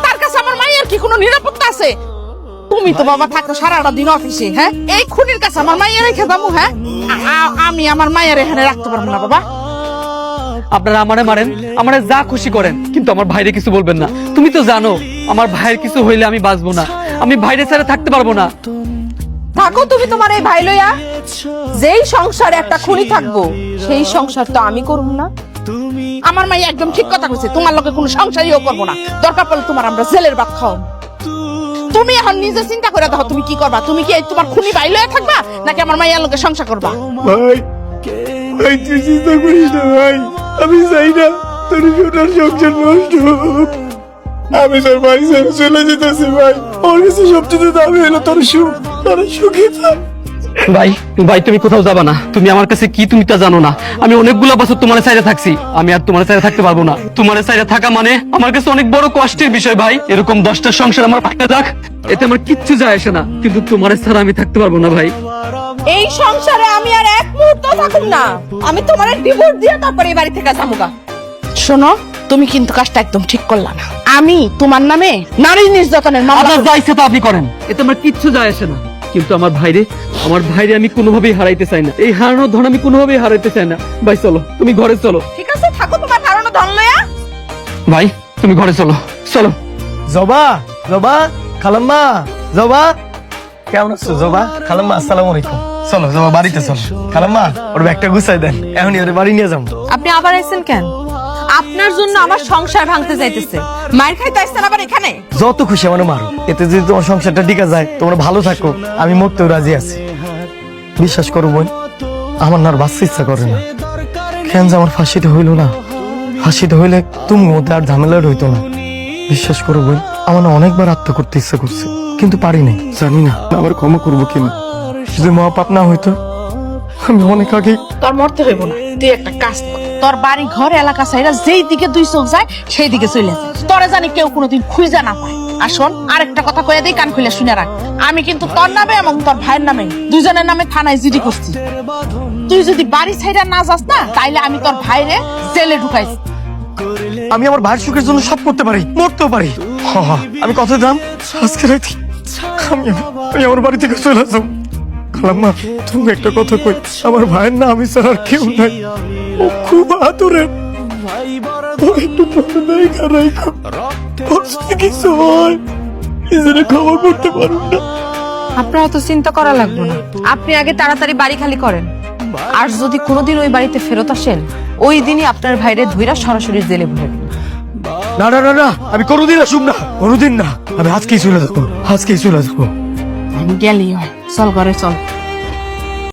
তার কাছে আমার মায়ের কি কোনো নিরাপত্তা আছে? তুমি তো বাবা থাকো সারাটা দিন অফিসে, হ্যাঁ? এই খুনির কাছে আমার মায়ের রেখে যাবো, হ্যাঁ? আমি আমার মায়ের এখানে রাখতে পারবো না বাবা। আপনারা আমারে মারেন, আমারে যা খুশি করেন, কিন্তু আমার ভাইরে কিছু বলবেন না। তুমি তো জানো আমার ভাইয়ের কিছু হইলে আমি বাঁচবো না, আমি ভাইরে ছাড়া থাকতে পারবো না। থাকো তুমি তোমার এই ভাই লইয়া। যেই সংসারে একটা খুনি থাকবো সেই সংসার তো আমি করব না। আমার মাই একদম ঠিক কথা কইছে, তোমার লগে কোনো সংসারইও করবো না। দরকার পড়লে তোমার আমরা জেলের ভাত খাও। তুমি এখন নিজে চিন্তা করে দেখো তুমি কি করবা। তুমি কি এই তোমার খুনি ভাই লইয়া থাকবা নাকি আমার মাইয়ার লগে সংসার করবা? ভাই ভাই তুই চিন্তা করিস না ভাই, আমি চাই না তোর সোনার সংসার নষ্ট হোক। আমি তোর বাড়ি ছেড়ে চলে যেতেছি ভাই। আমার কাছে সবচেয়ে দামি হলো তোর সুখ, তোর সুখী থাক। ভাই ভাই তুমি কোথাও যাবা না, তুমি আমার কাছে কি তুমি তা জানো না। আমি অনেকগুলো বছর তোমার সাইডে থাকছি, আমি আর তোমার সাইডে থাকতে পারবো না। তোমার সাইডে থাকা মানে আমার কাছে অনেক বড় কষ্টের বিষয় ভাই। এরকম 10টা সংসার আমার ভাঙতে যাক, এতে আমার কিচ্ছু যায় আসে না, কিন্তু তোমার ছাড়া আমি থাকতে পারবো না ভাই। এই সংসারে আমি আর এক মুহূর্ত থাকুম না। আমি তোমার ডিভোর্স দিয়ে তারপরে এই বাড়ি থেকে যামুগা। শোনো, তুমি কিন্তু কাজটা একদম ঠিক করলা না। আমি তোমার নামে নারী নির্যাতনের মামলা আপনার যা ইচ্ছা তা আপনি করেন, এতে আমার কিচ্ছু যায় আসে না, কিন্তু আমার ভাইরে আমি কোনোভাবেই হারাইতে চাই না। এই হারানোর ধন আমি কোনোভাবেই হারাইতে চাই না। ভাই চলো, তুমি ঘরে চলো। ঠিক আছে থাকো তোমার হারানো ধন লইয়া। ভাই তুমি ঘরে চলো, চলো। জবা জবা খালাম্মা, জবা কেমন আছো জবা? খালাম্মা আসসালামু আলাইকুম। চলো জবা বাড়িতে চলো। খালাম্মা ওর ব্যাগটা গুছাই দেন, এখনই ওর বাড়ি নিয়ে যাবো। আপনি আবার আইছেন কেন? আপনার জন্য আমার সংসার ভাঙতে যাইতেছে, মার খাইতে আসছেন আবার এখানে? যত খুশি আমার মারো, এতে যদি তোমার সংসারটা টিকা যায়, তোমরা ভালো থাকো, আমি মরতেও রাজি আছি। বিশ্বাস করো বোন, আমার না আর বাঁচতে ইচ্ছা করে না। কেন যে আমার ফাঁসিতে হইল না, ফাঁসিতে হইলে তুমি মধ্যে আর ঝামেলা হইতো না। বিশ্বাস করো বোন, আমার না অনেকবার আত্মা করতে ইচ্ছা করছে, কিন্তু পারি নাই। জানি না আবার ক্ষমা করবো কিনা। যদি মহাপাপ না হইতো আমি অনেক আগেই। তোর মরতে হইব না, তুই একটা কাজ কর। তোর বাড়ি ঘর এলাকা সাইরা যেই দিকে দুই চোখ যায় সেই দিকে চলে যায়, তোরে জানি কেউ কোনোদিন খুঁজা না পায়। আর শোন, আরেকটা কথা কইয়া দেই, কান খুলে শুনে রাখ। আমি কিন্তু তোর নামে এবং তোর ভাইয়ের নামে দুজনের নামে থানায় জিডি করছি। তুই যদি বাড়ি ছাইরা না যাস না, তাইলে আমি তোর ভাইরে জেলে ঢুকাইছি। আমি আমার ভাইয়ের সুখের জন্য সব করতে পারি, মরতেও পারি। আমি কথা দিলাম আজকে রাতে আমি আমার বাড়ি থেকে চলে আসবো। খালাম্মা তুমি একটা কথা কই, আমার ভাইয়ের না আমি ছাড়া আর কেউ নাই। ও খুব আদরের, ও একটু কিছু হয় নিজেরা ক্ষমা করতে পারুন না। আপনার অত চিন্তা করা লাগবে না। আপনি আগে তাড়াতাড়ি বাড়ি খালি করেন, আর যদি কোনোদিন ওই বাড়িতে ফেরত আসেন, ওই দিনই আপনার ভাইরে ধুইরা সরাসরি জেলে ভরে দিন। না না না না, আমি কোনোদিন আসুম না, কোনোদিন না। আমি আজকেই চলে যাবো, আজকেই চলে যাবো। আমি গেলেই হয়, চল ঘরে চল।